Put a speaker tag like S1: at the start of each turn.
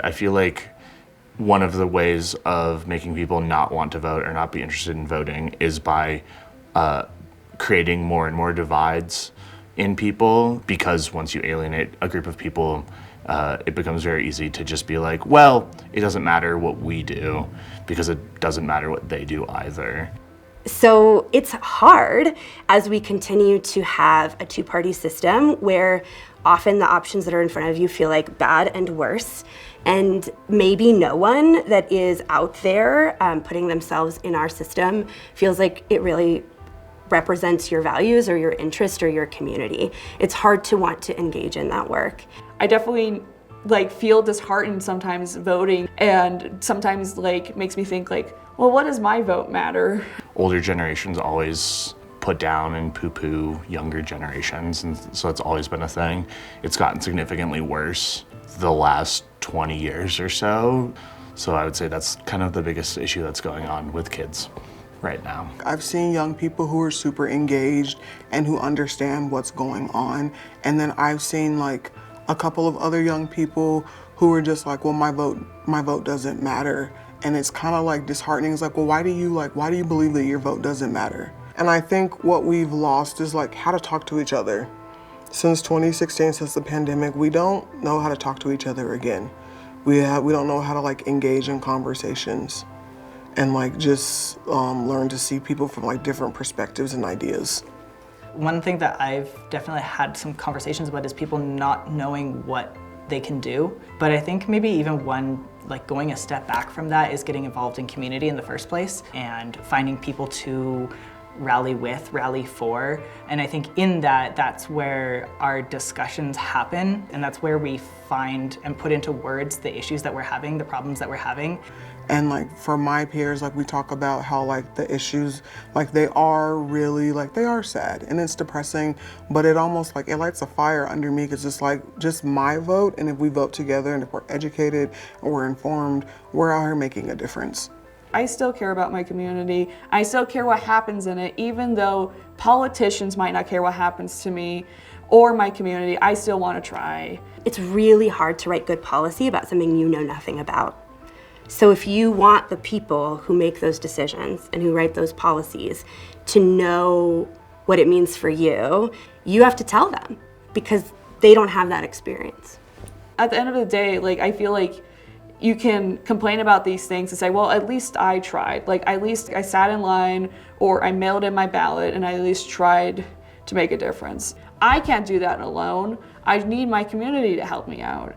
S1: I feel like one of the ways of making people not want to vote or not be interested in voting is by creating more and more divides in people, because once you alienate a group of people, it becomes very easy to just be like, well, it doesn't matter what we do because it doesn't matter what they do either.
S2: So it's hard as we continue to have a two-party system where often the options that are in front of you feel like bad and worse, and maybe no one that is out there putting themselves in our system feels like it really represents your values or your interest or your community. It's hard to want to engage in that work.
S3: I definitely feel disheartened sometimes voting, and sometimes makes me think well, what does my vote matter?
S1: Older generations always put down and poo-poo younger generations, and so it's always been a thing. It's gotten significantly worse the last 20 years or so. So I would say that's kind of the biggest issue that's going on with kids right now.
S4: I've seen young people who are super engaged and who understand what's going on. And then I've seen a couple of other young people who are just like, well, my vote doesn't matter. And it's kind of disheartening. It's well, why do you believe that your vote doesn't matter? And I think what we've lost is how to talk to each other. Since 2016, since the pandemic, we don't know how to talk to each other again. We don't know how to engage in conversations and just learn to see people from different perspectives and ideas.
S5: One thing that I've definitely had some conversations about is people not knowing what they can do. But I think maybe even one, going a step back from that is getting involved in community in the first place and finding people to rally with, rally for. And I think in that's where our discussions happen, and that's where we find and put into words the issues that we're having, the problems that we're having.
S4: And for my peers, we talk about how the issues, they are really, they are sad and it's depressing, but it almost it lights a fire under me, because it's just my vote, and if we vote together and if we're educated and we're informed, we're out here making a difference.
S3: I still care about my community. I still care what happens in it, even though politicians might not care what happens to me or my community. I still want to try.
S2: It's really hard to write good policy about something you know nothing about. So if you want the people who make those decisions and who write those policies to know what it means for you, you have to tell them, because they don't have that experience.
S3: At the end of the day, I feel you can complain about these things and say, well, at least I tried. At least I sat in line, or I mailed in my ballot, and I at least tried to make a difference. I can't do that alone. I need my community to help me out.